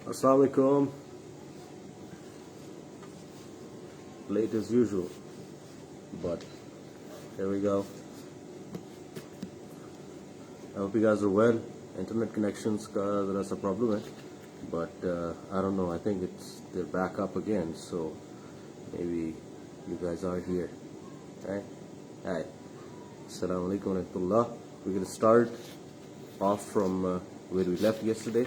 Assalamu alaikum. Late as usual, but here we go. I hope you guys are well. Internet connections ka zara sa problem hai, but I don't know. I think they're back up again, so maybe you guys are here. Right? Hi. Assalamu alaikum wa rahmatullah. We're going to start off from where we left yesterday.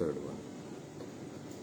third one.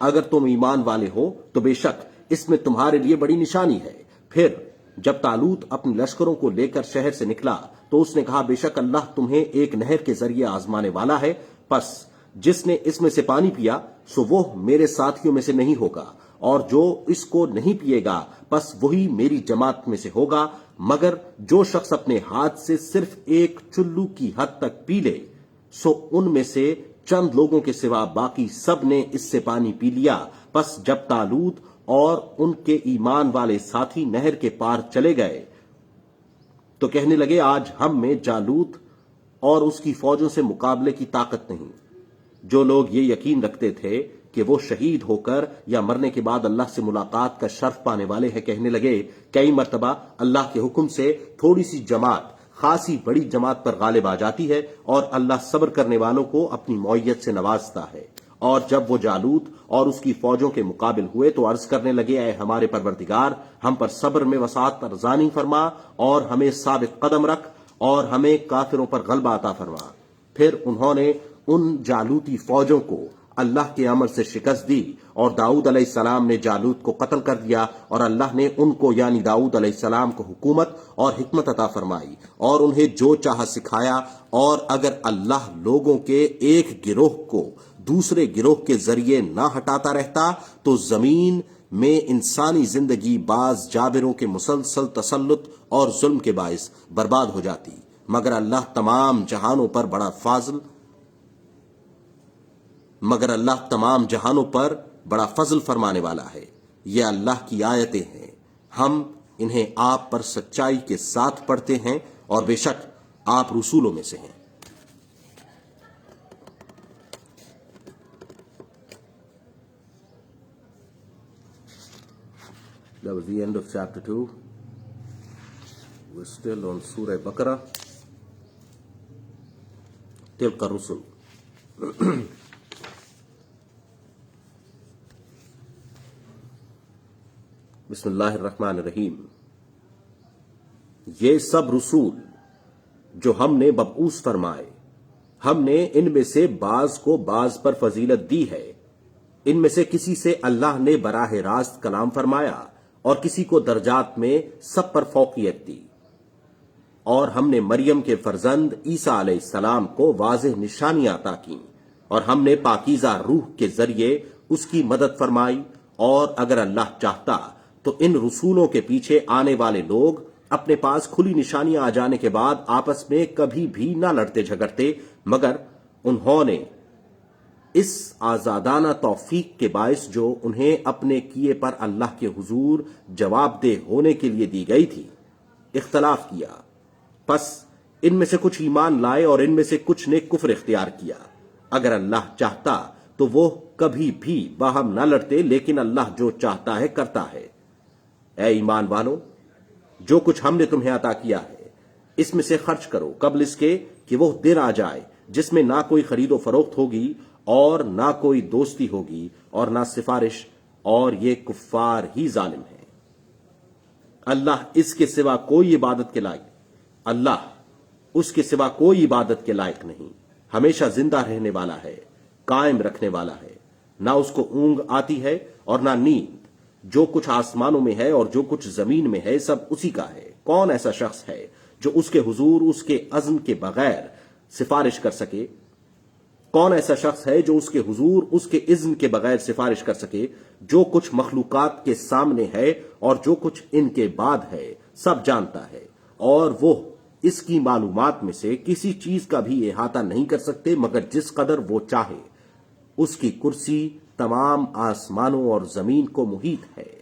اگر تم ایمان والے ہو تو بے شک اس میں تمہارے لیے بڑی نشانی ہے۔ پھر جب طالوت اپنے لشکروں کو لے کر شہر سے نکلا تو اس نے کہا بے شک اللہ تمہیں ایک نہر کے ذریعے آزمانے والا ہے، پس جس نے اس میں سے پانی پیا سو وہ میرے ساتھیوں میں سے نہیں ہوگا، اور جو اس کو نہیں پیے گا پس وہی میری جماعت میں سے ہوگا، مگر جو شخص اپنے ہاتھ سے صرف ایک چلو کی حد تک پی لے سو ان میں سے چند لوگوں کے سوا باقی سب نے اس سے پانی پی لیا۔ پس جب طالوت اور ان کے ایمان والے ساتھی نہر کے پار چلے گئے تو کہنے لگے آج ہم میں جالوت اور اس کی فوجوں سے مقابلے کی طاقت نہیں۔ جو لوگ یہ یقین رکھتے تھے کہ وہ شہید ہو کر یا مرنے کے بعد اللہ سے ملاقات کا شرف پانے والے ہیں، کہنے لگے کئی مرتبہ اللہ کے حکم سے تھوڑی سی جماعت خاصی بڑی جماعت پر غالب آ جاتی ہے، اور اللہ صبر کرنے والوں کو اپنی معیت سے نوازتا ہے۔ اور جب وہ جالوت اور اس کی فوجوں کے مقابل ہوئے تو عرض کرنے لگے اے ہمارے پروردگار، ہم پر صبر میں وسعت ارزانی فرما اور ہمیں ثابت قدم رکھ اور ہمیں کافروں پر غلبہ عطا فرما۔ پھر انہوں نے ان جالوتی فوجوں کو اللہ کے امر سے شکست دی، اور داؤد علیہ السلام نے جالوت کو قتل کر دیا، اور اللہ نے ان کو یعنی داؤد علیہ السلام کو حکومت اور حکمت عطا فرمائی اور انہیں جو چاہا سکھایا۔ اور اگر اللہ لوگوں کے ایک گروہ کو دوسرے گروہ کے ذریعے نہ ہٹاتا رہتا تو زمین میں انسانی زندگی بعض جابروں کے مسلسل تسلط اور ظلم کے باعث برباد ہو جاتی، مگر اللہ تمام جہانوں پر بڑا فضل فرمانے والا ہے۔ یہ اللہ کی آیتیں ہیں، ہم انہیں آپ پر سچائی کے ساتھ پڑھتے ہیں، اور بے شک آپ رسولوں میں سے ہیں۔ That was the end of chapter 2. We're still on Surah Baqarah. تلك الرسل. بسم اللہ الرحمن الرحیم۔ یہ سب رسول جو ہم نے مبعوث فرمائے، ہم نے ان میں سے بعض کو بعض پر فضیلت دی ہے۔ ان میں سے کسی سے اللہ نے براہ راست کلام فرمایا اور کسی کو درجات میں سب پر فوقیت دی، اور ہم نے مریم کے فرزند عیسیٰ علیہ السلام کو واضح نشانیاں عطا کیں، اور ہم نے پاکیزہ روح کے ذریعے اس کی مدد فرمائی، اور اگر اللہ چاہتا تو ان رسولوں کے پیچھے آنے والے لوگ اپنے پاس کھلی نشانیاں آ جانے کے بعد آپس میں کبھی بھی نہ لڑتے جھگڑتے، مگر انہوں نے اس آزادانہ توفیق کے باعث جو انہیں اپنے کیے پر اللہ کے حضور جواب دہ ہونے کے لیے دی گئی تھی اختلاف کیا۔ پس ان میں سے کچھ ایمان لائے اور ان میں سے کچھ نے کفر اختیار کیا۔ اگر اللہ چاہتا تو وہ کبھی بھی باہم نہ لڑتے، لیکن اللہ جو چاہتا ہے کرتا ہے۔ اے ایمان والو، جو کچھ ہم نے تمہیں عطا کیا ہے اس میں سے خرچ کرو قبل اس کے کہ وہ دن آ جائے جس میں نہ کوئی خرید و فروخت ہوگی اور نہ کوئی دوستی ہوگی اور نہ سفارش، اور یہ کفار ہی ظالم ہیں۔ اللہ اس کے سوا کوئی عبادت کے لائق نہیں، ہمیشہ زندہ رہنے والا ہے، قائم رکھنے والا ہے، نہ اس کو اونگ آتی ہے اور نہ نیند۔ جو کچھ آسمانوں میں ہے اور جو کچھ زمین میں ہے سب اسی کا ہے۔ کون ایسا شخص ہے جو اس کے حضور اس کے اذن کے بغیر سفارش کر سکے؟ کون ایسا شخص ہے جو اس کے حضور اس کے اذن کے بغیر سفارش کر سکے؟ جو کچھ مخلوقات کے سامنے ہے اور جو کچھ ان کے بعد ہے سب جانتا ہے، اور وہ اس کی معلومات میں سے کسی چیز کا بھی احاطہ نہیں کر سکتے مگر جس قدر وہ چاہے۔ اس کی کرسی تمام آسمانوں اور زمین کو محیط ہے،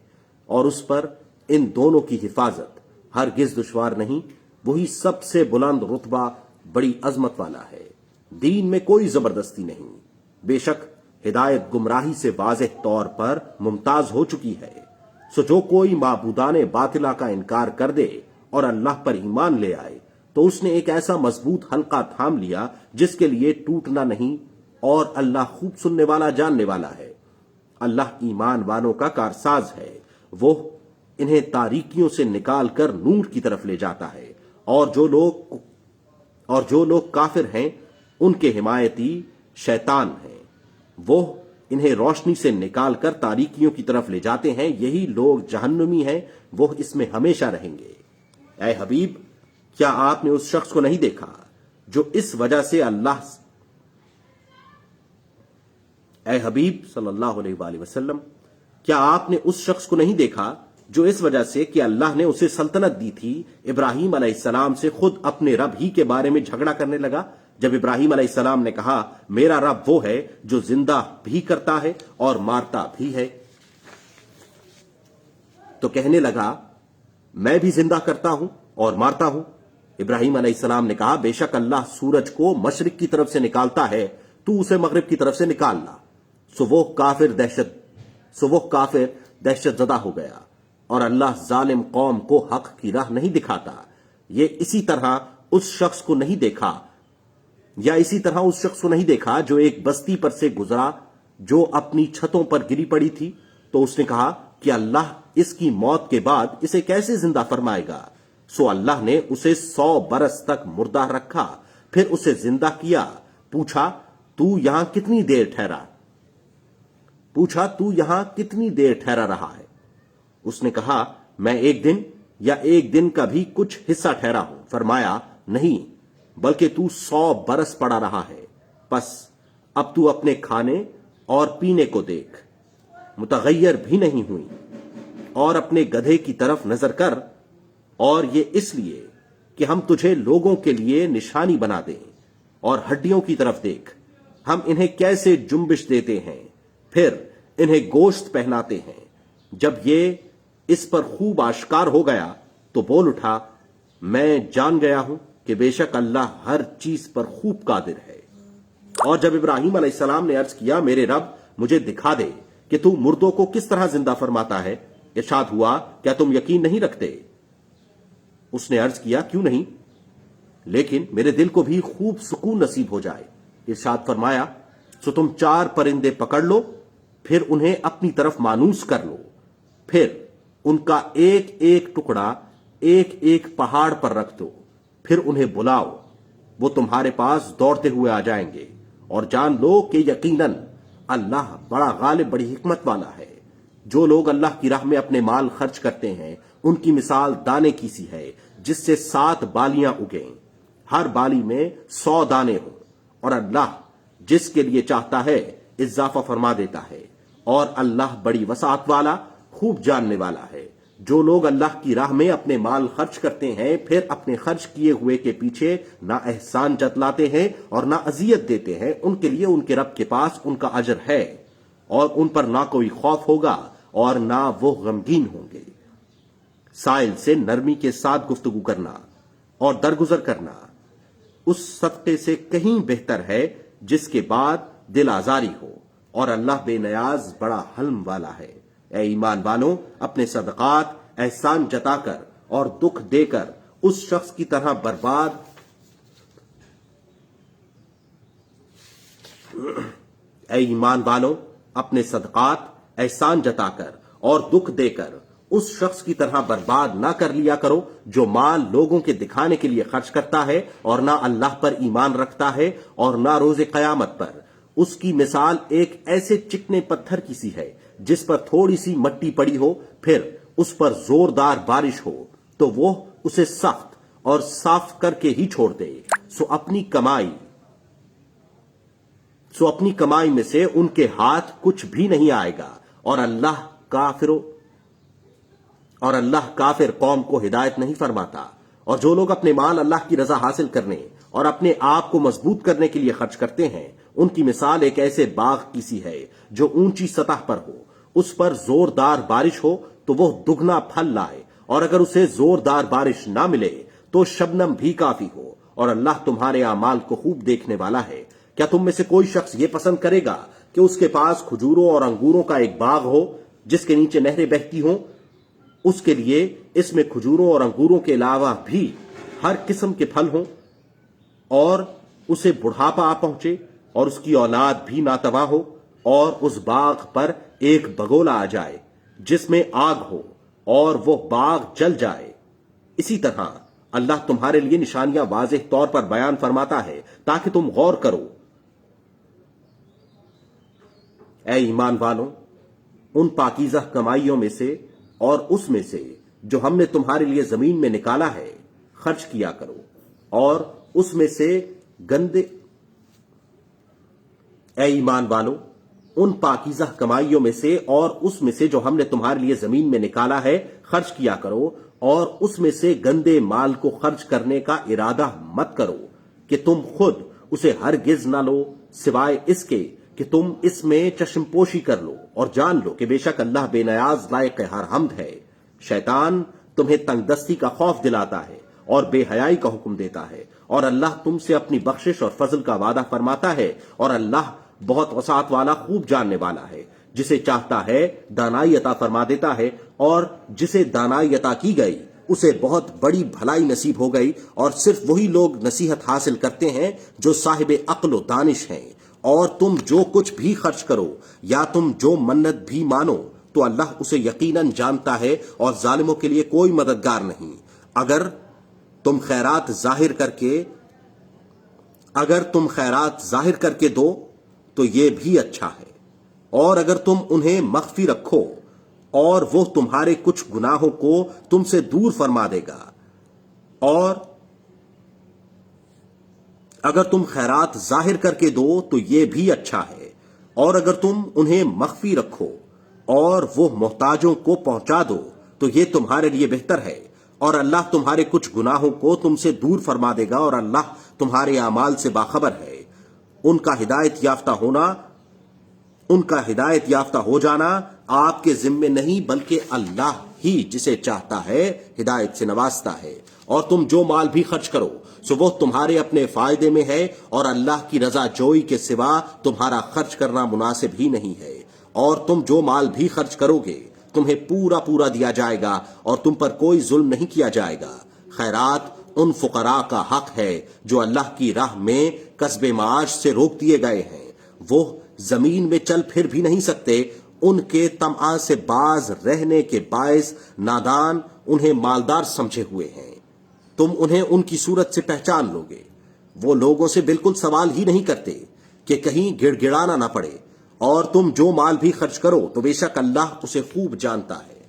اور اس پر ان دونوں کی حفاظت ہرگز دشوار نہیں۔ وہی سب سے بلند رتبہ بڑی عظمت والا ہے۔ دین میں کوئی زبردستی نہیں، بے شک ہدایت گمراہی سے واضح طور پر ممتاز ہو چکی ہے۔ سو جو کوئی معبودان باطلہ کا انکار کر دے اور اللہ پر ایمان لے آئے تو اس نے ایک ایسا مضبوط حلقہ تھام لیا جس کے لیے ٹوٹنا نہیں، اور اللہ خوب سننے والا جاننے والا ہے۔ اللہ ایمان والوں کا کارساز ہے، وہ انہیں تاریکیوں سے نکال کر نور کی طرف لے جاتا ہے، اور جو لوگ کافر ہیں ان کے حمایتی شیطان ہیں، وہ انہیں روشنی سے نکال کر تاریکیوں کی طرف لے جاتے ہیں، یہی لوگ جہنمی ہیں، وہ اس میں ہمیشہ رہیں گے۔ اے حبیب، کیا آپ نے اس شخص کو نہیں دیکھا جو اس وجہ سے اے حبیب صلی اللہ علیہ وآلہ وسلم، کیا آپ نے اس شخص کو نہیں دیکھا جو اس وجہ سے کہ اللہ نے اسے سلطنت دی تھی، ابراہیم علیہ السلام سے خود اپنے رب ہی کے بارے میں جھگڑا کرنے لگا؟ جب ابراہیم علیہ السلام نے کہا میرا رب وہ ہے جو زندہ بھی کرتا ہے اور مارتا بھی ہے، تو کہنے لگا میں بھی زندہ کرتا ہوں اور مارتا ہوں۔ ابراہیم علیہ السلام نے کہا بے شک اللہ سورج کو مشرق کی طرف سے نکالتا ہے، تو اسے مغرب کی طرف سے نکال لا۔ سو وہ کافر دہشت زدہ ہو گیا، اور اللہ ظالم قوم کو حق کی راہ نہیں دکھاتا۔ یہ اسی طرح اس شخص کو نہیں دیکھا جو ایک بستی پر سے گزرا جو اپنی چھتوں پر گری پڑی تھی، تو اس نے کہا کہ اللہ اس کی موت کے بعد اسے کیسے زندہ فرمائے گا؟ سو اللہ نے اسے 100 برس تک مردہ رکھا، پھر اسے زندہ کیا۔ پوچھا تو یہاں کتنی دیر ٹھہرا رہا ہے؟ اس نے کہا میں ایک دن کا بھی کچھ حصہ ٹھہرا ہوں۔ فرمایا نہیں، بلکہ تو 100 برس پڑا رہا ہے۔ پس اب تو اپنے کھانے اور پینے کو دیکھ، متغیر بھی نہیں ہوئی، اور اپنے گدھے کی طرف نظر کر، اور یہ اس لیے کہ ہم تجھے لوگوں کے لیے نشانی بنا دیں، اور ہڈیوں کی طرف دیکھ، ہم انہیں کیسے جنبش دیتے ہیں، پھر انہیں گوشت پہناتے ہیں۔ جب یہ اس پر خوب آشکار ہو گیا تو بول اٹھا میں جان گیا ہوں کہ بے شک اللہ ہر چیز پر خوب قادر ہے۔ اور جب ابراہیم علیہ السلام نے عرض کیا میرے رب مجھے دکھا دے کہ تو مردوں کو کس طرح زندہ فرماتا ہے، ارشاد ہوا کیا تم یقین نہیں رکھتے؟ اس نے عرض کیا کیوں نہیں، لیکن میرے دل کو بھی خوب سکون نصیب ہو جائے۔ ارشاد فرمایا سو تم 4 پرندے پکڑ لو، پھر انہیں اپنی طرف مانوس کر لو، پھر ان کا ایک ایک ٹکڑا ایک پہاڑ پر رکھ دو، پھر انہیں بلاؤ، وہ تمہارے پاس دوڑتے ہوئے آ جائیں گے، اور جان لو کہ یقیناً اللہ بڑا غالب، بڑی حکمت والا ہے۔ جو لوگ اللہ کی راہ میں اپنے مال خرچ کرتے ہیں ان کی مثال دانے کی سی ہے جس سے 7 بالیاں اگیں، ہر بالی میں 100 دانے ہوں، اور اللہ جس کے لیے چاہتا ہے اضافہ فرما دیتا ہے، اور اللہ بڑی وسعت والا، خوب جاننے والا ہے۔ جو لوگ اللہ کی راہ میں اپنے مال خرچ کرتے ہیں پھر اپنے خرچ کیے ہوئے کے پیچھے نہ احسان جتلاتے ہیں اور نہ اذیت دیتے ہیں، ان کے لیے ان کے رب کے پاس ان کا اجر ہے، اور ان پر نہ کوئی خوف ہوگا اور نہ وہ غمگین ہوں گے۔ سائل سے نرمی کے ساتھ گفتگو کرنا اور درگزر کرنا اس صدقے سے کہیں بہتر ہے جس کے بعد دل آزاری ہو، اور اللہ بے نیاز بڑا حلم والا ہے۔ اے ایمان والوں، اپنے صدقات احسان جتا کر اور دکھ دے کر اس شخص کی طرح برباد نہ کر لیا کرو جو مال لوگوں کے دکھانے کے لیے خرچ کرتا ہے اور نہ اللہ پر ایمان رکھتا ہے اور نہ روز قیامت پر۔ اس کی مثال ایک ایسے چکنے پتھر کی سی ہے جس پر تھوڑی سی مٹی پڑی ہو، پھر اس پر زوردار بارش ہو تو وہ اسے سخت اور صاف کر کے ہی چھوڑ دے، سو اپنی کمائی میں سے ان کے ہاتھ کچھ بھی نہیں آئے گا، اور اللہ کافر قوم کو ہدایت نہیں فرماتا۔ اور جو لوگ اپنے مال اللہ کی رضا حاصل کرنے اور اپنے آپ کو مضبوط کرنے کے لیے خرچ کرتے ہیں، ان کی مثال ایک ایسے باغ کی سی ہے جو اونچی سطح پر ہو، اس پر زوردار بارش ہو تو وہ دگنا پھل لائے، اور اگر اسے زوردار بارش نہ ملے تو شبنم بھی کافی ہو، اور اللہ تمہارے اعمال کو خوب دیکھنے والا ہے۔ کیا تم میں سے کوئی شخص یہ پسند کرے گا کہ اس کے پاس کھجوروں اور انگوروں کا ایک باغ ہو جس کے نیچے نہریں بہتی ہوں؟ اس کے لیے اس میں کھجوروں اور انگوروں کے علاوہ بھی ہر قسم کے پھل ہوں، اور اسے بڑھاپا آ پہنچے اور اس کی اولاد بھی ناتواں ہو، اور اس باغ پر ایک بگولا آ جائے جس میں آگ ہو اور وہ باغ جل جائے۔ اسی طرح اللہ تمہارے لیے نشانیاں واضح طور پر بیان فرماتا ہے تاکہ تم غور کرو اے ایمان والوں، ان پاکیزہ کمائیوں میں سے اور اس میں سے جو ہم نے تمہارے لیے زمین میں نکالا ہے خرچ کیا کرو، اور اس میں سے گندے اے ایمان والو، ان پاکیزہ کمائیوں میں سے اور اس میں سے جو ہم نے تمہارے لیے زمین میں نکالا ہے خرچ کیا کرو، اور اس میں سے گندے مال کو خرچ کرنے کا ارادہ مت کرو کہ تم خود اسے ہرگز نہ لو، سوائے اس کے کہ تم اس میں چشم پوشی کر لو، اور جان لو کہ بے شک اللہ بے نیاز لائق ہر حمد ہے۔ شیطان تمہیں تنگ دستی کا خوف دلاتا ہے اور بے حیائی کا حکم دیتا ہے، اور اللہ تم سے اپنی بخشش اور فضل کا وعدہ فرماتا ہے، اور اللہ بہت وسعت والا خوب جاننے والا ہے۔ جسے چاہتا ہے دانائی عطا فرما دیتا ہے، اور جسے دانائی عطا کی گئی اسے بہت بڑی بھلائی نصیب ہو گئی، اور صرف وہی لوگ نصیحت حاصل کرتے ہیں جو صاحب عقل و دانش ہیں۔ اور تم جو کچھ بھی خرچ کرو یا تم جو منت بھی مانو تو اللہ اسے یقیناً جانتا ہے، اور ظالموں کے لیے کوئی مددگار نہیں۔ اگر تم خیرات ظاہر کر کے دو تو یہ بھی اچھا ہے، اور اگر تم انہیں مخفی رکھو اور وہ تمہارے کچھ گناہوں کو تم سے دور فرما دے گا، اور اگر تم خیرات ظاہر کر کے دو تو یہ بھی اچھا ہے، اور اگر تم انہیں مخفی رکھو اور وہ محتاجوں کو پہنچا دو تو یہ تمہارے لیے بہتر ہے، اور اللہ تمہارے کچھ گناہوں کو تم سے دور فرما دے گا، اور اللہ تمہارے اعمال سے باخبر ہے۔ ان کا ہدایت یافتہ ہو جانا آپ کے ذمے نہیں، بلکہ اللہ ہی جسے چاہتا ہے ہدایت سے نوازتا ہے۔ اور تم جو مال بھی خرچ کرو سو وہ تمہارے اپنے فائدے میں ہے، اور اللہ کی رضا جوئی کے سوا تمہارا خرچ کرنا مناسب ہی نہیں ہے۔ اور تم جو مال بھی خرچ کرو گے تمہیں پورا پورا دیا جائے گا، اور تم پر کوئی ظلم نہیں کیا جائے گا۔ خیرات ان فقراء کا حق ہے جو اللہ کی راہ میں کسب معاش سے روک دیے گئے ہیں، وہ زمین میں چل پھر بھی نہیں سکتے، ان کے طمع سے باز رہنے کے باعث نادان انہیں مالدار سمجھے ہوئے ہیں۔ تم انہیں ان کی صورت سے پہچان لوگے، وہ لوگوں سے بالکل سوال ہی نہیں کرتے کہ کہیں گڑ گڑانا نہ پڑے۔ اور تم جو مال بھی خرچ کرو تو بے شک اللہ اسے خوب جانتا ہے۔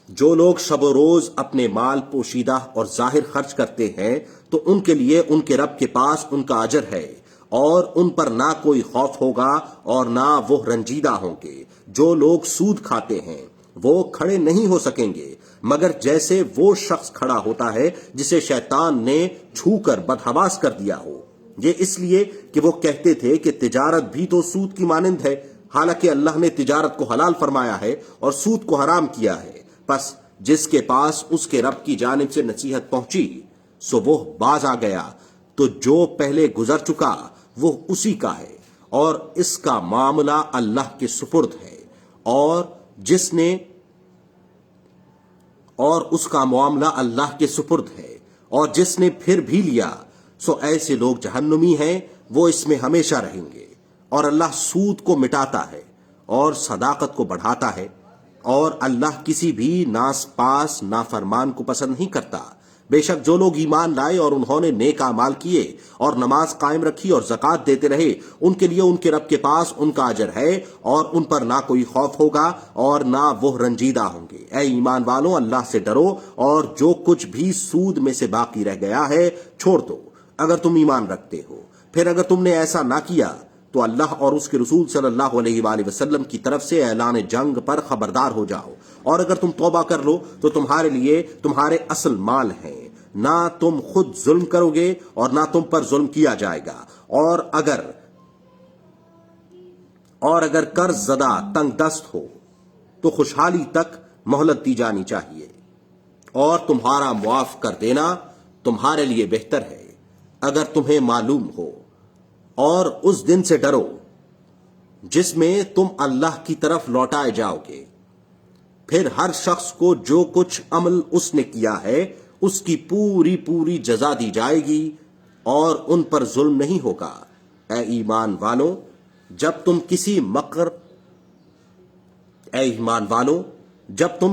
جو لوگ شب و روز اپنے مال پوشیدہ اور ظاہر خرچ کرتے ہیں تو ان کے لیے ان کے رب کے پاس ان کا اجر ہے، اور ان پر نہ کوئی خوف ہوگا اور نہ وہ رنجیدہ ہوں گے۔ جو لوگ سود کھاتے ہیں وہ کھڑے نہیں ہو سکیں گے مگر جیسے وہ شخص کھڑا ہوتا ہے جسے شیطان نے چھو کر بدحواس کر دیا ہو۔ یہ اس لیے کہ وہ کہتے تھے کہ تجارت بھی تو سود کی مانند ہے، حالانکہ اللہ نے تجارت کو حلال فرمایا ہے اور سود کو حرام کیا ہے۔ پس جس کے پاس اس کے رب کی جانب سے نصیحت پہنچی سو وہ باز آ گیا، تو جو پہلے گزر چکا وہ اسی کا ہے، اور اس کا معاملہ اللہ کے سپرد ہے، اور اس کا معاملہ اللہ کے سپرد ہے، اور جس نے پھر بھی لیا سو ایسے لوگ جہنمی ہیں، وہ اس میں ہمیشہ رہیں گے۔ اور اللہ سود کو مٹاتا ہے اور صداقت کو بڑھاتا ہے، اور اللہ کسی بھی ناس پاس نافرمان کو پسند نہیں کرتا۔ بے شک جو لوگ ایمان لائے اور انہوں نے نیک اعمال کیے اور نماز قائم رکھی اور زکوٰۃ دیتے رہے، ان کے لیے ان کے رب کے پاس ان کا اجر ہے، اور ان پر نہ کوئی خوف ہوگا اور نہ وہ رنجیدہ ہوں گے۔ اے ایمان والوں، اللہ سے ڈرو، اور جو کچھ بھی سود میں سے باقی رہ گیا ہے چھوڑ دو اگر تم ایمان رکھتے ہو۔ پھر اگر تم نے ایسا نہ کیا تو اللہ اور اس کے رسول صلی اللہ علیہ وآلہ وسلم کی طرف سے اعلان جنگ پر خبردار ہو جاؤ، اور اگر تم توبہ کر لو تو تمہارے لیے تمہارے اصل مال ہیں، نہ تم خود ظلم کرو گے اور نہ تم پر ظلم کیا جائے گا۔ اور اگر قرض زدہ تنگ دست ہو تو خوشحالی تک مہلت دی جانی چاہیے، اور تمہارا معاف کر دینا تمہارے لیے بہتر ہے اگر تمہیں معلوم ہو۔ اور اس دن سے ڈرو جس میں تم اللہ کی طرف لوٹائے جاؤ گے، پھر ہر شخص کو جو کچھ عمل اس نے کیا ہے اس کی پوری پوری جزا دی جائے گی، اور ان پر ظلم نہیں ہوگا۔ اے ایمان والوں، جب تم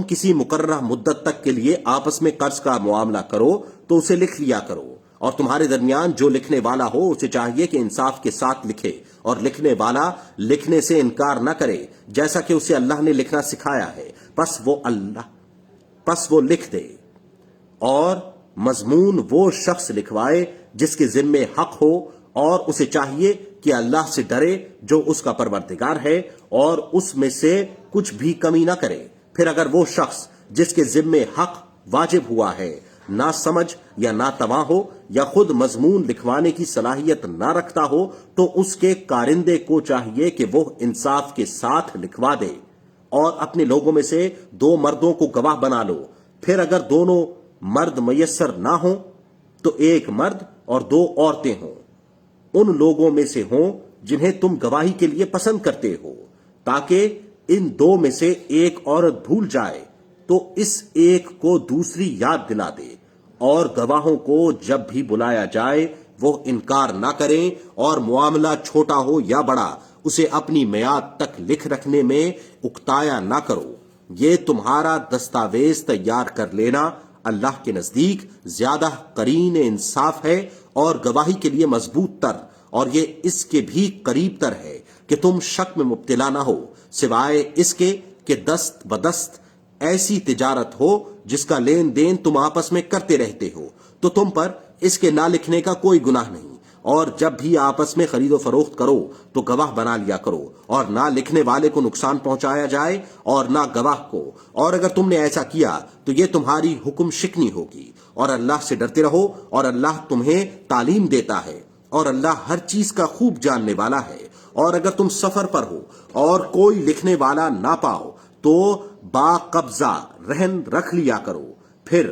کسی مقررہ مدت تک کے لیے آپس میں قرض کا معاملہ کرو تو اسے لکھ لیا کرو، اور تمہارے درمیان جو لکھنے والا ہو اسے چاہیے کہ انصاف کے ساتھ لکھے، اور لکھنے والا لکھنے سے انکار نہ کرے جیسا کہ اسے اللہ نے لکھنا سکھایا ہے، پس وہ لکھ دے، اور مضمون وہ شخص لکھوائے جس کے ذمے حق ہو، اور اسے چاہیے کہ اللہ سے ڈرے جو اس کا پروردگار ہے، اور اس میں سے کچھ بھی کمی نہ کرے۔ پھر اگر وہ شخص جس کے ذمے حق واجب ہوا ہے نہ سمجھ یا نہ تواں ہو، یا خود مضمون لکھوانے کی صلاحیت نہ رکھتا ہو، تو اس کے کارندے کو چاہیے کہ وہ انصاف کے ساتھ لکھوا دے، اور اپنے لوگوں میں سے 2 مردوں کو گواہ بنا لو۔ پھر اگر دونوں مرد میسر نہ ہوں تو 1 مرد اور 2 عورتیں ہوں، ان لوگوں میں سے ہوں جنہیں تم گواہی کے لیے پسند کرتے ہو، تاکہ ان 2 میں سے 1 عورت بھول جائے تو اس ایک کو دوسری یاد دلا دے، اور گواہوں کو جب بھی بلایا جائے وہ انکار نہ کریں، اور معاملہ چھوٹا ہو یا بڑا اسے اپنی میعاد تک لکھ رکھنے میں اکتایا نہ کرو۔ یہ تمہارا دستاویز تیار کر لینا اللہ کے نزدیک زیادہ قرین انصاف ہے اور گواہی کے لیے مضبوط تر، اور یہ اس کے بھی قریب تر ہے کہ تم شک میں مبتلا نہ ہو، سوائے اس کے کہ دست بدست ایسی تجارت ہو جس کا لین دین تم آپس میں کرتے رہتے ہو، تو تم پر اس کے نہ لکھنے کا کوئی گناہ نہیں۔ اور جب بھی آپس میں خرید و فروخت کرو تو گواہ بنا لیا کرو، اور نہ لکھنے والے کو نقصان پہنچایا جائے اور نہ گواہ کو، اور اگر تم نے ایسا کیا تو یہ تمہاری حکم شکنی ہوگی۔ اور اللہ سے ڈرتے رہو، اور اللہ تمہیں تعلیم دیتا ہے، اور اللہ ہر چیز کا خوب جاننے والا ہے۔ اور اگر تم سفر پر ہو اور کوئی لکھنے والا نہ پاؤ تو با قبضہ رہن رکھ لیا کرو۔ پھر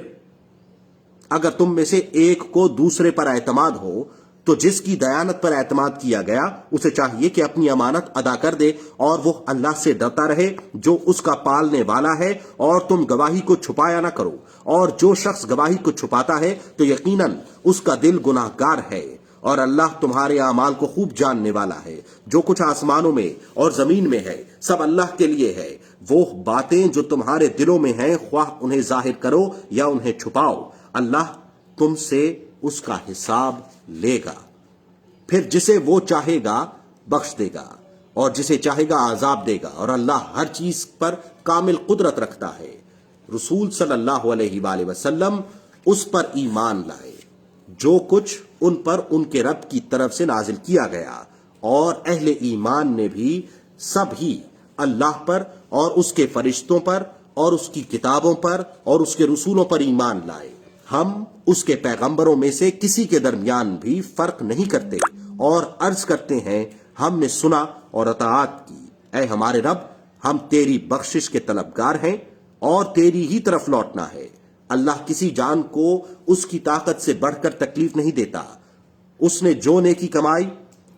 اگر تم میں سے ایک کو دوسرے پر اعتماد ہو تو جس کی دیانت پر اعتماد کیا گیا اسے چاہیے کہ اپنی امانت ادا کر دے، اور وہ اللہ سے ڈرتا رہے جو اس کا پالنے والا ہے، اور تم گواہی کو چھپایا نہ کرو، اور جو شخص گواہی کو چھپاتا ہے تو یقیناً اس کا دل گناہ گار ہے، اور اللہ تمہارے اعمال کو خوب جاننے والا ہے۔ جو کچھ آسمانوں میں اور زمین میں ہے سب اللہ کے لیے ہے۔ وہ باتیں جو تمہارے دلوں میں ہیں خواہ انہیں ظاہر کرو یا انہیں چھپاؤ، اللہ تم سے اس کا حساب لے گا۔ پھر جسے وہ چاہے گا بخش دے گا، اور جسے چاہے گا عذاب دے گا، اور اللہ ہر چیز پر کامل قدرت رکھتا ہے۔ رسول صلی اللہ علیہ وآلہ وسلم اس پر ایمان لائے جو کچھ ان پر ان کے رب کی طرف سے نازل کیا گیا، اور اہل ایمان نے بھی سب ہی اللہ پر اور اس کے فرشتوں پر اور اس کی کتابوں پر اور اس کے رسولوں پر ایمان لائے۔ ہم اس کے پیغمبروں میں سے کسی کے درمیان بھی فرق نہیں کرتے، اور عرض کرتے ہیں ہم نے سنا اور اطاعت کی۔ اے ہمارے رب، ہم تیری بخشش کے طلبگار ہیں اور تیری ہی طرف لوٹنا ہے۔ اللہ کسی جان کو اس کی طاقت سے بڑھ کر تکلیف نہیں دیتا۔ اس نے جو نیکی کمائی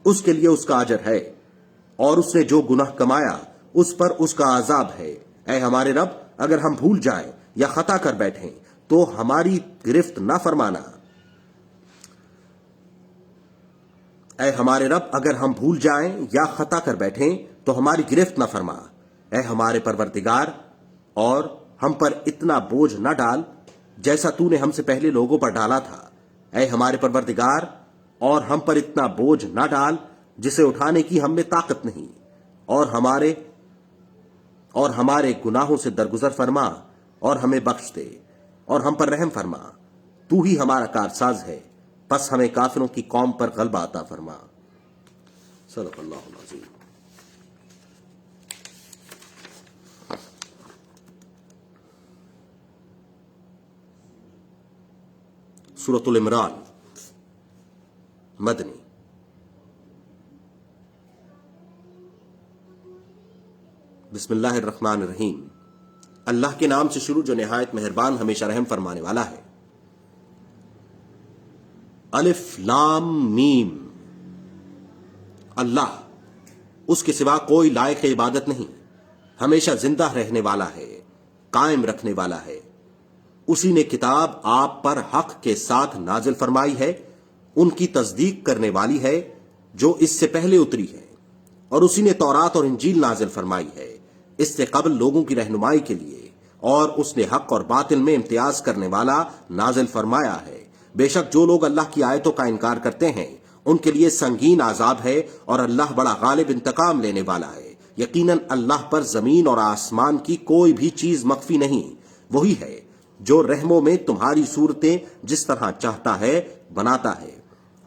اس کے لیے اس کا اجر ہے، اور اس نے جو گناہ کمایا اس پر اس کا عذاب ہے۔ اے ہمارے رب، اگر ہم بھول جائیں یا خطا کر بیٹھیں تو ہماری گرفت نہ فرمانا۔ اے ہمارے رب، اگر ہم بھول جائیں یا خطا کر بیٹھیں تو ہماری گرفت نہ فرما۔ اے ہمارے پروردگار، اور ہم پر اتنا بوجھ نہ ڈال جیسا تو نے ہم سے پہلے لوگوں پر ڈالا تھا۔ اے ہمارے پروردگار، اور ہم پر اتنا بوجھ نہ ڈال جسے اٹھانے کی ہم میں طاقت نہیں، اور ہمارے گناہوں سے درگزر فرما اور ہمیں بخش دے، اور ہم پر رحم فرما۔ تو ہی ہمارا کارساز ہے، پس ہمیں کافروں کی قوم پر غلبہ عطا فرما۔ صدق اللہ العظیم۔ سورۃ العمران، مدنی۔ بسم اللہ الرحمن الرحیم۔ اللہ کے نام سے شروع جو نہایت مہربان ہمیشہ رحم فرمانے والا ہے۔ الف لام میم۔ اللہ، اس کے سوا کوئی لائق عبادت نہیں، ہمیشہ زندہ رہنے والا ہے، قائم رکھنے والا ہے۔ اسی نے کتاب آپ پر حق کے ساتھ نازل فرمائی ہے، ان کی تصدیق کرنے والی ہے جو اس سے پہلے اتری ہے، اور اسی نے تورات اور انجیل نازل فرمائی ہے اس سے قبل لوگوں کی رہنمائی کے لیے، اور اس نے حق اور باطل میں امتیاز کرنے والا نازل فرمایا ہے۔ بے شک جو لوگ اللہ کی آیتوں کا انکار کرتے ہیں ان کے لیے سنگین عذاب ہے، اور اللہ بڑا غالب انتقام لینے والا ہے۔ یقیناً اللہ پر زمین اور آسمان کی کوئی بھی چیز مخفی نہیں، وہی ہے جو رحموں میں تمہاری صورتیں جس طرح چاہتا ہے بناتا ہے،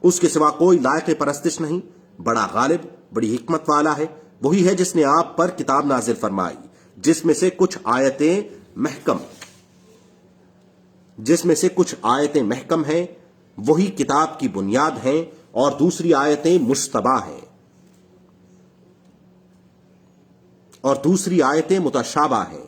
اس کے سوا کوئی لائق پرستش نہیں، بڑا غالب، بڑی حکمت والا ہے۔ وہی ہے جس نے آپ پر کتاب نازل فرمائی جس میں سے کچھ آیتیں محکم ہیں، وہی کتاب کی بنیاد ہیں، اور دوسری آیتیں مشتبہ ہیں اور دوسری آیتیں متشابہ ہیں۔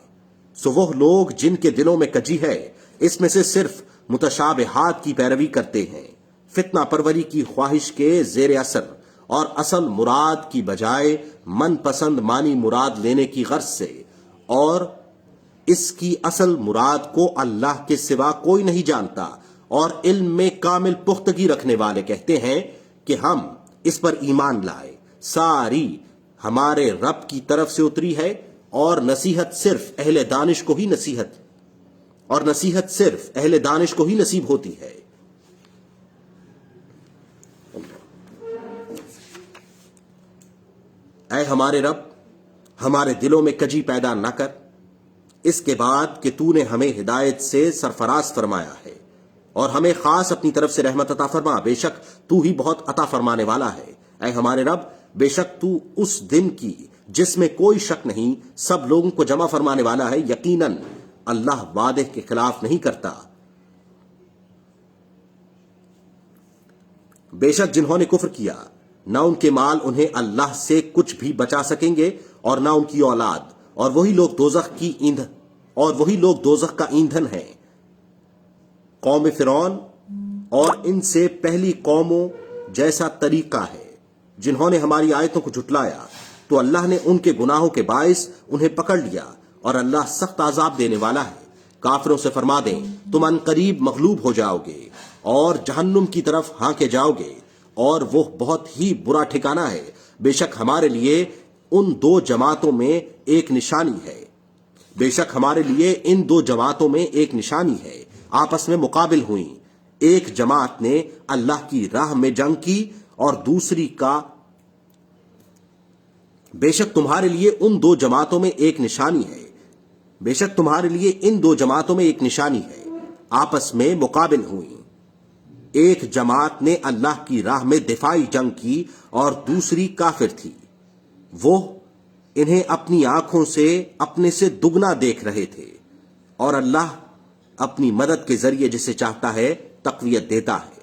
سو وہ لوگ جن کے دلوں میں کجی ہے اس میں سے صرف متشابہات کی پیروی کرتے ہیں، فتنہ پروری کی خواہش کے زیر اثر، اور اصل مراد کی بجائے من پسند مانی مراد لینے کی غرض سے، اور اس کی اصل مراد کو اللہ کے سوا کوئی نہیں جانتا، اور علم میں کامل پختگی رکھنے والے کہتے ہیں کہ ہم اس پر ایمان لائے، ساری ہمارے رب کی طرف سے اتری ہے، اور نصیحت صرف اہل دانش کو ہی نصیب ہوتی ہے۔ اے ہمارے رب، ہمارے دلوں میں کجی پیدا نہ کر اس کے بعد کہ تو نے ہمیں ہدایت سے سرفراز فرمایا ہے، اور ہمیں خاص اپنی طرف سے رحمت عطا فرما، بے شک تو ہی بہت عطا فرمانے والا ہے۔ اے ہمارے رب، بے شک تو اس دن کی جس میں کوئی شک نہیں سب لوگوں کو جمع فرمانے والا ہے، یقیناً اللہ وعدے کے خلاف نہیں کرتا۔ بے شک جنہوں نے کفر کیا نہ ان کے مال انہیں اللہ سے کچھ بھی بچا سکیں گے، اور نہ ان کی اولاد، اور وہی لوگ دوزخ کا ایندھن ہیں۔ قوم فرعون اور ان سے پہلی قوموں جیسا طریقہ ہے، جنہوں نے ہماری آیتوں کو جھٹلایا تو اللہ نے ان کے گناہوں کے باعث انہیں پکڑ لیا، اور اللہ سخت عذاب دینے والا ہے۔ کافروں سے فرما دیں تم ان قریب مغلوب ہو جاؤ گے اور جہنم کی طرف ہانکے جاؤ گے، اور وہ بہت ہی برا ٹھکانہ ہے۔ بے شک ہمارے لیے ان دو جماعتوں میں ایک نشانی ہے، آپس میں مقابل ہوئیں، ایک جماعت نے اللہ کی راہ میں جنگ کی اور دوسری کا بے شک تمہارے لیے ان دو جماعتوں میں ایک نشانی ہے، آپس میں مقابل ہوئیں، ایک جماعت نے اللہ کی راہ میں دفاعی جنگ کی اور دوسری کافر تھی، وہ انہیں اپنی آنکھوں سے اپنے سے دگنا دیکھ رہے تھے، اور اللہ اپنی مدد کے ذریعے جسے چاہتا ہے تقویت دیتا ہے۔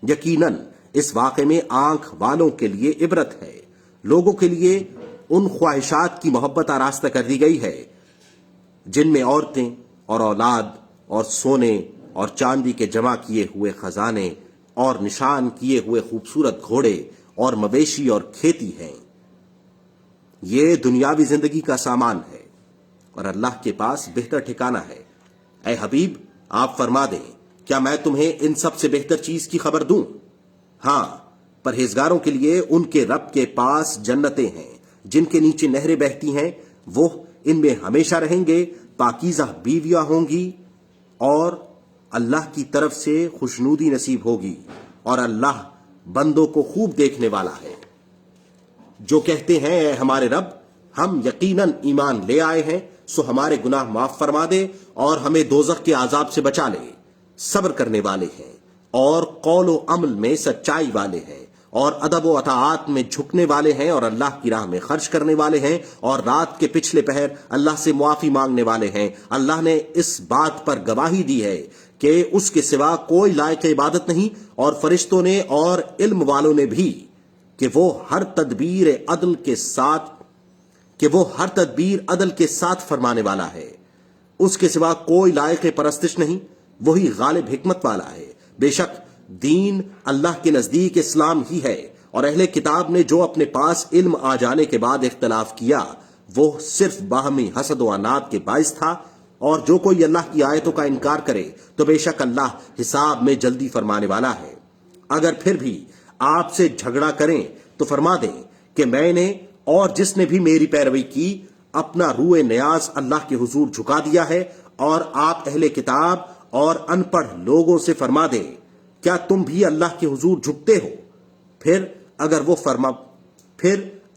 یقیناً اس واقعے میں آنکھ والوں کے لیے عبرت ہے، لوگوں کے لیے ان خواہشات کی محبت آراستہ کر دی گئی ہے جن میں عورتیں اور اولاد اور سونے اور چاندی کے جمع کیے ہوئے خزانے اور نشان کیے ہوئے خوبصورت گھوڑے اور مویشی اور کھیتی ہیں۔ یہ دنیاوی زندگی کا سامان ہے، اور اللہ کے پاس بہتر ٹھکانہ ہے۔ اے حبیب، آپ فرما دیں کیا میں تمہیں ان سب سے بہتر چیز کی خبر دوں؟ ہاں، پرہیزگاروں کے لیے ان کے رب کے پاس جنتیں ہیں جن کے نیچے نہریں بہتی ہیں، وہ ان میں ہمیشہ رہیں گے، پاکیزہ بیویاں ہوں گی، اور اللہ کی طرف سے خوشنودی نصیب ہوگی، اور اللہ بندوں کو خوب دیکھنے والا ہے۔ جو کہتے ہیں اے ہمارے رب، ہم یقیناً ایمان لے آئے ہیں، سو ہمارے گناہ معاف فرما دے اور ہمیں دوزخ کے عذاب سے بچا لے، صبر کرنے والے ہیں اور قول و عمل میں سچائی والے ہیں، اور ادب و اطاعت میں جھکنے والے ہیں، اور اللہ کی راہ میں خرچ کرنے والے ہیں، اور رات کے پچھلے پہر اللہ سے معافی مانگنے والے ہیں۔ اللہ نے اس بات پر گواہی دی ہے کہ اس کے سوا کوئی لائق عبادت نہیں، اور فرشتوں نے اور علم والوں نے بھی، کہ وہ ہر تدبیر عدل کے ساتھ فرمانے والا ہے۔ اس کے سوا کوئی لائق پرستش نہیں، وہی غالب حکمت والا ہے۔ بے شک دین اللہ کے نزدیک اسلام ہی ہے، اور اہل کتاب نے جو اپنے پاس علم آ جانے کے بعد اختلاف کیا وہ صرف باہمی حسد و عناد کے باعث تھا، اور جو کوئی اللہ کی آیتوں کا انکار کرے تو بے شک اللہ حساب میں جلدی فرمانے والا ہے۔ اگر پھر بھی آپ سے جھگڑا کریں تو فرما دیں کہ میں نے اور جس نے بھی میری پیروی کی اپنا روئے نیاز اللہ کے حضور جھکا دیا ہے، اور آپ اہل کتاب اور ان پڑھ لوگوں سے فرما دیں کیا تم بھی اللہ کے حضور جھکتے ہو؟ پھر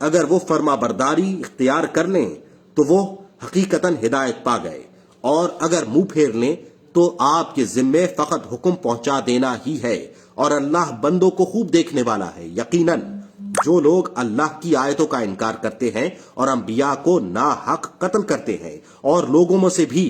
اگر وہ فرما برداری اختیار کر لیں تو وہ حقیقتاً ہدایت پا گئے، اور اگر منہ پھیر لیں تو آپ کے ذمے فقط حکم پہنچا دینا ہی ہے، اور اللہ بندوں کو خوب دیکھنے والا ہے۔ یقیناً جو لوگ اللہ کی آیتوں کا انکار کرتے ہیں اور انبیاء کو ناحق قتل کرتے ہیں اور لوگوں میں سے بھی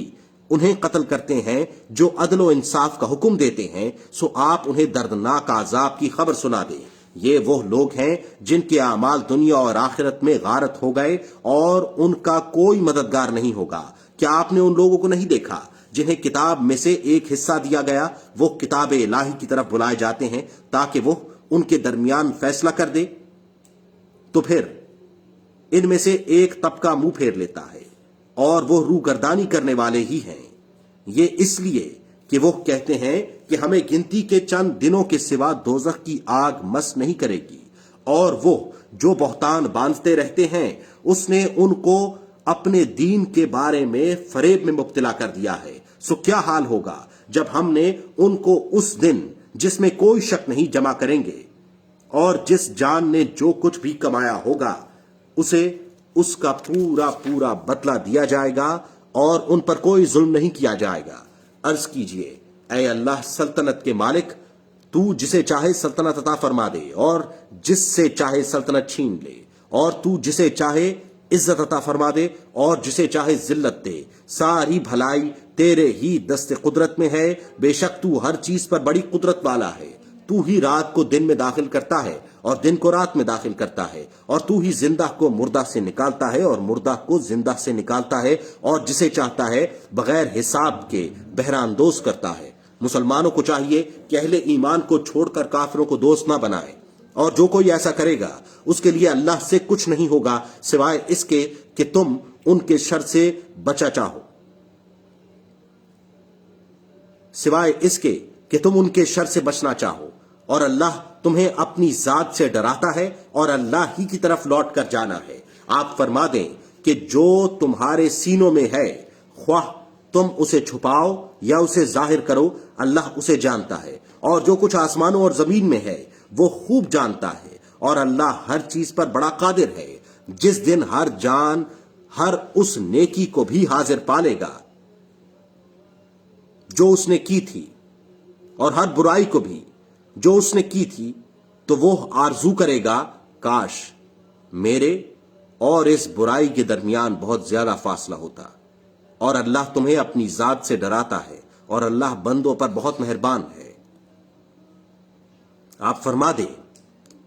انہیں قتل کرتے ہیں جو عدل و انصاف کا حکم دیتے ہیں، سو آپ انہیں دردناک عذاب کی خبر سنا دیں۔ یہ وہ لوگ ہیں جن کے اعمال دنیا اور آخرت میں غارت ہو گئے اور ان کا کوئی مددگار نہیں ہوگا۔ کیا آپ نے ان لوگوں کو نہیں دیکھا جنہیں کتاب میں سے ایک حصہ دیا گیا؟ وہ کتاب الہی کی طرف بلائے جاتے ہیں تاکہ وہ ان کے درمیان فیصلہ کر دے، تو پھر ان میں سے ایک طبقہ منہ پھیر لیتا ہے اور وہ روگردانی کرنے والے ہی ہیں۔ یہ اس لیے کہ وہ کہتے ہیں کہ ہمیں گنتی کے چند دنوں کے سوا دوزخ کی آگ مس نہیں کرے گی، اور وہ جو بہتان باندھتے رہتے ہیں اس نے ان کو اپنے دین کے بارے میں فریب میں مبتلا کر دیا ہے۔ سو کیا حال ہوگا جب ہم نے ان کو اس دن جس میں کوئی شک نہیں جمع کریں گے، اور جس جان نے جو کچھ بھی کمایا ہوگا اسے اس کا پورا بدلہ دیا جائے گا، اور ان پر کوئی ظلم نہیں کیا جائے گا۔ عرض کیجئے، اے اللہ سلطنت کے مالک، تو جسے چاہے سلطنت عطا فرما دے اور جس سے چاہے سلطنت چھین لے، اور تو جسے چاہے عزت عطا فرما دے اور جسے چاہے ذلت دے۔ ساری بھلائی تیرے ہی دست قدرت میں ہے، بے شک تو ہر چیز پر بڑی قدرت والا ہے۔ تو ہی رات کو دن میں داخل کرتا ہے اور دن کو رات میں داخل کرتا ہے، اور تو ہی زندہ کو مردہ سے نکالتا ہے اور مردہ کو زندہ سے نکالتا ہے، اور جسے چاہتا ہے بغیر حساب کے بحراندوز کرتا ہے۔ مسلمانوں کو چاہیے کہ اہل ایمان کو چھوڑ کر کافروں کو دوست نہ بنائیں، اور جو کوئی ایسا کرے گا اس کے لیے اللہ سے کچھ نہیں ہوگا سوائے اس کے کہ تم ان کے شر سے بچا چاہو، سوائے اس کے کہ تم ان کے شر سے بچنا چاہو، اور اللہ تمہیں اپنی ذات سے ڈراتا ہے اور اللہ ہی کی طرف لوٹ کر جانا ہے۔ آپ فرما دیں کہ جو تمہارے سینوں میں ہے، خواہ تم اسے چھپاؤ یا اسے ظاہر کرو، اللہ اسے جانتا ہے، اور جو کچھ آسمانوں اور زمین میں ہے وہ خوب جانتا ہے، اور اللہ ہر چیز پر بڑا قادر ہے۔ جس دن ہر جان ہر اس نیکی کو بھی حاضر پالے گا جو اس نے کی تھی، اور ہر برائی کو بھی جو اس نے کی تھی، تو وہ آرزو کرے گا کاش میرے اور اس برائی کے درمیان بہت زیادہ فاصلہ ہوتا۔ اور اللہ تمہیں اپنی ذات سے ڈراتا ہے، اور اللہ بندوں پر بہت مہربان ہے۔ آپ فرما دیں،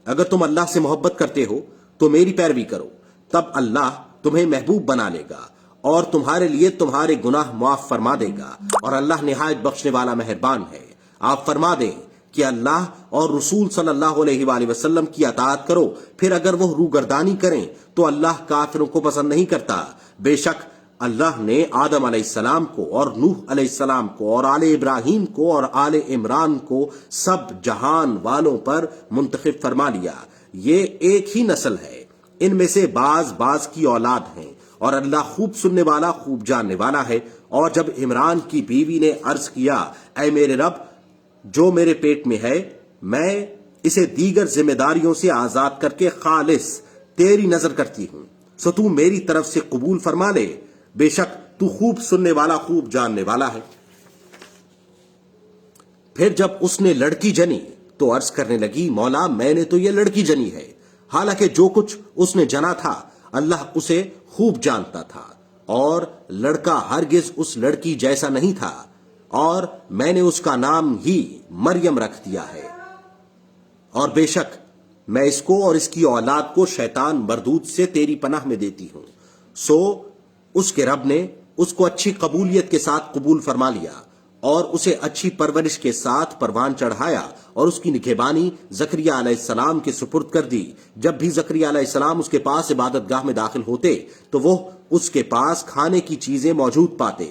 اگر تم اللہ سے محبت کرتے ہو تو میری پیروی کرو، تب اللہ تمہیں محبوب بنا لے گا اور تمہارے لیے تمہارے گناہ معاف فرما دے گا، اور اللہ نہایت بخشنے والا مہربان ہے۔ آپ فرما دیں کہ اللہ اور رسول صلی اللہ علیہ وآلہ وسلم کی اطاعت کرو، پھر اگر وہ روگردانی کریں تو اللہ کافروں کو پسند نہیں کرتا۔ بے شک اللہ نے آدم علیہ السلام کو اور نوح علیہ السلام کو اور آل ابراہیم کو اور آل عمران کو سب جہان والوں پر منتخب فرما لیا۔ یہ ایک ہی نسل ہے، ان میں سے بعض کی اولاد ہیں، اور اللہ خوب سننے والا خوب جاننے والا ہے۔ اور جب عمران کی بیوی نے عرض کیا، اے میرے رب، جو میرے پیٹ میں ہے میں اسے دیگر ذمہ داریوں سے آزاد کر کے خالص تیری نظر کرتی ہوں، سو تو میری طرف سے قبول فرما لے، بے شک تو خوب سننے والا خوب جاننے والا ہے۔ پھر جب اس نے لڑکی جنی تو عرض کرنے لگی، مولا میں نے تو یہ لڑکی جنی ہے، حالانکہ جو کچھ اس نے جنا تھا اللہ اسے خوب جانتا تھا، اور لڑکا ہرگز اس لڑکی جیسا نہیں تھا، اور میں نے اس کا نام ہی مریم رکھ دیا ہے، اور بے شک میں اس کو اور اس کی اولاد کو شیطان مردود سے تیری پناہ میں دیتی ہوں۔ سو اس کے رب نے اس کو اچھی قبولیت کے ساتھ قبول فرما لیا اور اسے اچھی پرورش کے ساتھ پروان چڑھایا، اور اس کی نگہبانی زکریہ علیہ السلام کے سپرد کر دی۔ جب بھی زکریہ علیہ السلام اس کے پاس عبادت گاہ میں داخل ہوتے تو وہ اس کے پاس کھانے کی چیزیں موجود پاتے۔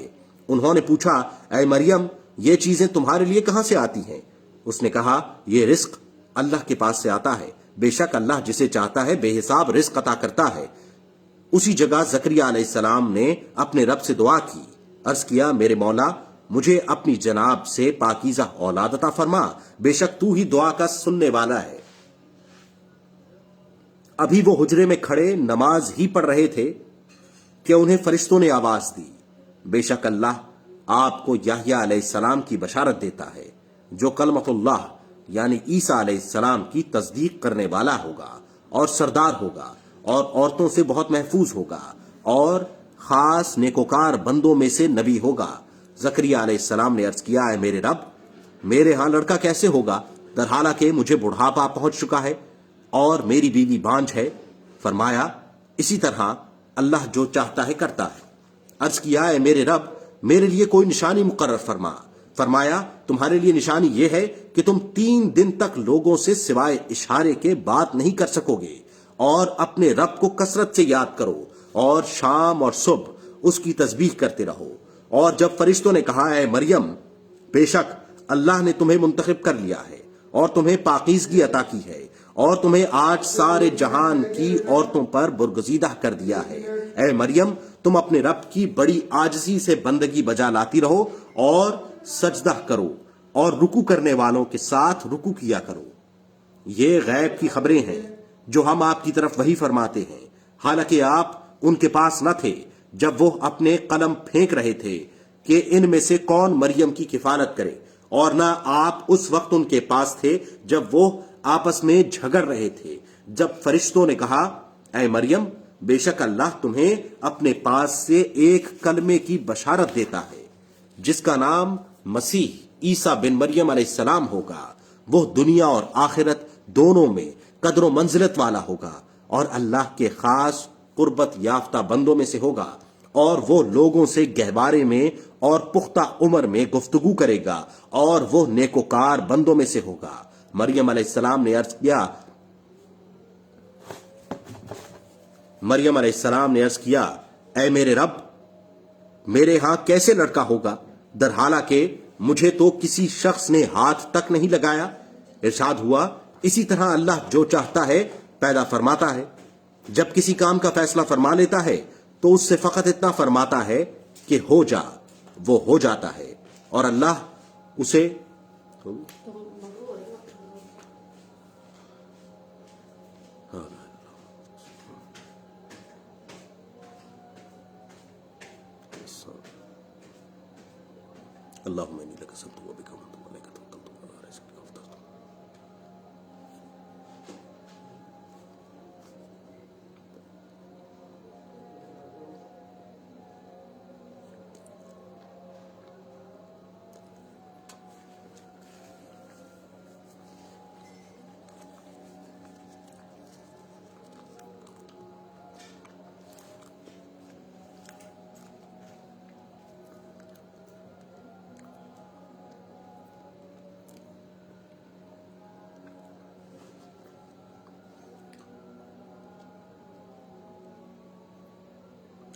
انہوں نے پوچھا، اے مریم، یہ چیزیں تمہارے لیے کہاں سے آتی ہیں؟ اس نے کہا، یہ رزق اللہ کے پاس سے آتا ہے، بے شک اللہ جسے چاہتا ہے بے حساب رزق عطا کرتا ہے۔ اسی جگہ زکریہ علیہ السلام نے اپنے رب سے دعا کی، عرض کیا، میرے مولا، مجھے اپنی جناب سے پاکیزہ اولاد عطا فرما، بے شک تو ہی دعا کا سننے والا ہے۔ ابھی وہ حجرے میں کھڑے نماز ہی پڑھ رہے تھے کہ انہیں فرشتوں نے آواز دی، بے شک اللہ آپ کو یحییٰ علیہ السلام کی بشارت دیتا ہے جو کلمۃ اللہ یعنی عیسیٰ علیہ السلام کی تصدیق کرنے والا ہوگا اور سردار ہوگا اور عورتوں سے بہت محفوظ ہوگا اور خاص نیکوکار بندوں میں سے نبی ہوگا۔ زکریا علیہ السلام نے عرض کیا، اے میرے رب، میرے ہاں لڑکا کیسے ہوگا در حالانکہ مجھے بڑھاپا پہنچ چکا ہے اور میری بیوی بانجھ ہے؟ فرمایا اسی طرح اللہ جو چاہتا ہے کرتا ہے۔ عرض کیا، اے میرے رب، میرے لیے کوئی نشانی مقرر فرما۔ فرمایا تمہارے لیے نشانی یہ ہے کہ تم 3 دن تک لوگوں سے سوائے اشارے کے بات نہیں کر سکو گے اور اپنے رب کو کثرت سے یاد کرو اور شام اور صبح اس کی تسبیح کرتے رہو۔ اور جب فرشتوں نے کہا، اے مریم، بے شک اللہ نے تمہیں منتخب کر لیا ہے اور تمہیں پاکیزگی عطا کی ہے اور تمہیں آج سارے جہان کی عورتوں پر برگزیدہ کر دیا ہے، اے مریم تم اپنے رب کی بڑی عاجزی سے بندگی بجا لاتی رہو اور سجدہ کرو اور رکوع کرنے والوں کے ساتھ رکوع کیا کرو۔ یہ غیب کی خبریں ہیں جو ہم آپ کی طرف وحی فرماتے ہیں، حالانکہ آپ ان کے پاس نہ تھے جب وہ اپنے قلم پھینک رہے تھے کہ ان میں سے کون مریم کی کفالت کرے، اور نہ آپ اس وقت ان کے پاس تھے جب وہ آپس میں جھگڑ رہے تھے جب فرشتوں نے کہا، اے مریم بے شک اللہ تمہیں اپنے پاس سے ایک کلمے کی بشارت دیتا ہے جس کا نام مسیح عیسیٰ بن مریم علیہ السلام ہوگا۔ وہ دنیا اور آخرت دونوں میں قدر و منزلت والا ہوگا اور اللہ کے خاص قربت یافتہ بندوں میں سے ہوگا، اور وہ لوگوں سے گہوارے میں اور پختہ عمر میں گفتگو کرے گا اور وہ نیکوکار بندوں میں سے ہوگا۔ مریم علیہ السلام نے عرض کیا، اے میرے رب، میرے ہاں کیسے لڑکا ہوگا در حالانکہ مجھے تو کسی شخص نے ہاتھ تک نہیں لگایا؟ ارشاد ہوا، اسی طرح اللہ جو چاہتا ہے پیدا فرماتا ہے۔ جب کسی کام کا فیصلہ فرما لیتا ہے تو اس سے فقط اتنا فرماتا ہے کہ ہو جا، وہ ہو جاتا ہے، اور اللہ اسے اللہم انی لک اسلمت وبک آمنت وعلیک توکلت وعلی رزقک افطرت۔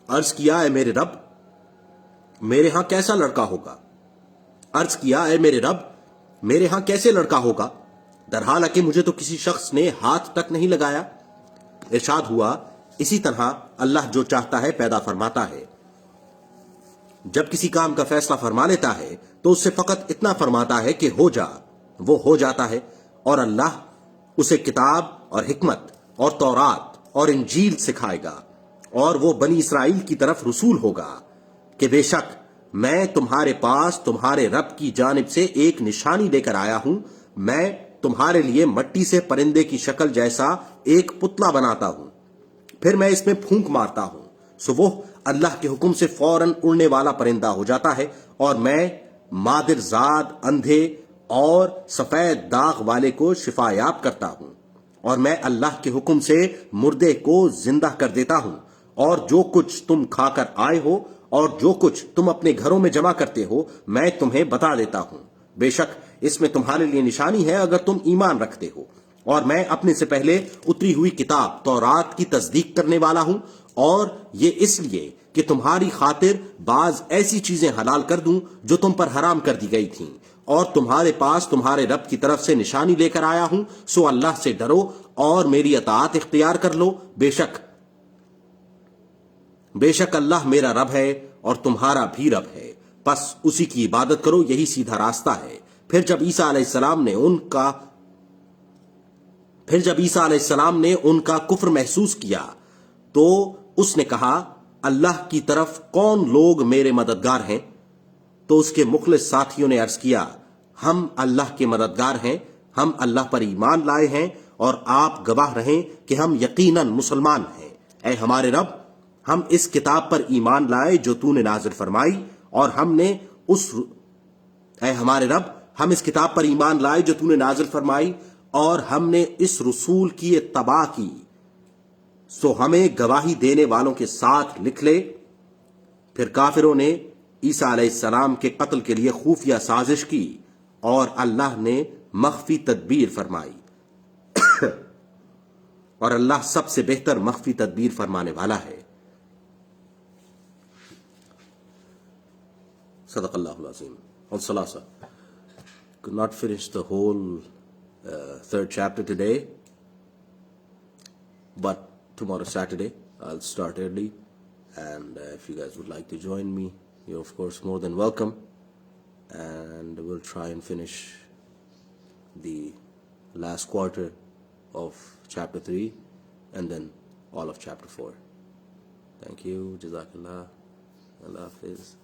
عرض کیا، اے میرے رب، میرے ہاں کیسا لڑکا ہوگا؟ عرض کیا، اے میرے رب، میرے ہاں کیسے لڑکا ہوگا در حالانکہ مجھے تو کسی شخص نے ہاتھ تک نہیں لگایا؟ ارشاد ہوا، اسی طرح اللہ جو چاہتا ہے پیدا فرماتا ہے۔ جب کسی کام کا فیصلہ فرما لیتا ہے تو اس سے فقط اتنا فرماتا ہے کہ ہو جا، وہ ہو جاتا ہے، اور اللہ اسے کتاب اور حکمت اور تورات اور انجیل سکھائے گا، اور وہ بنی اسرائیل کی طرف رسول ہوگا کہ بے شک میں تمہارے پاس تمہارے رب کی جانب سے ایک نشانی لے کر آیا ہوں۔ میں تمہارے لیے مٹی سے پرندے کی شکل جیسا ایک پتلا بناتا ہوں، پھر میں اس میں پھونک مارتا ہوں، سو وہ اللہ کے حکم سے فوراً اڑنے والا پرندہ ہو جاتا ہے، اور میں مادر زاد، اندھے اور سفید داغ والے کو شفا یاب کرتا ہوں، اور میں اللہ کے حکم سے مردے کو زندہ کر دیتا ہوں، اور جو کچھ تم کھا کر آئے ہو اور جو کچھ تم اپنے گھروں میں جمع کرتے ہو میں تمہیں بتا دیتا ہوں۔ بے شک اس میں تمہارے لیے نشانی ہے اگر تم ایمان رکھتے ہو، اور میں اپنے سے پہلے اتری ہوئی کتاب تورات کی تصدیق کرنے والا ہوں، اور یہ اس لیے کہ تمہاری خاطر بعض ایسی چیزیں حلال کر دوں جو تم پر حرام کر دی گئی تھیں، اور تمہارے پاس تمہارے رب کی طرف سے نشانی لے کر آیا ہوں، سو اللہ سے ڈرو اور میری اطاعت اختیار کر لو۔ بے شک اللہ میرا رب ہے اور تمہارا بھی رب ہے، بس اسی کی عبادت کرو، یہی سیدھا راستہ ہے۔ پھر جب عیسیٰ علیہ السلام نے ان کا کفر محسوس کیا تو اس نے کہا اللہ کی طرف کون لوگ میرے مددگار ہیں؟ تو اس کے مخلص ساتھیوں نے عرض کیا ہم اللہ کے مددگار ہیں، ہم اللہ پر ایمان لائے ہیں اور آپ گواہ رہیں کہ ہم یقیناً مسلمان ہیں۔ اے ہمارے رب، ہم اس کتاب پر ایمان لائے جو تو نے نازل فرمائی اور ہم نے اس رسول کی اتباع کی، سو ہمیں گواہی دینے والوں کے ساتھ لکھ لے۔ پھر کافروں نے عیسیٰ علیہ السلام کے قتل کے لیے خفیہ سازش کی اور اللہ نے مخفی تدبیر فرمائی، اور اللہ سب سے بہتر مخفی تدبیر فرمانے والا ہے۔ صدق اللہ العظیم۔ والخلاصہ، could not finish the whole third chapter today, but tomorrow Saturday I'll start early, and if you guys would like to join me, you're of course more than welcome, and we'll try and finish the last quarter of chapter 3 and then all of chapter 4. Thank you. Jazakallah. Allah Hafiz.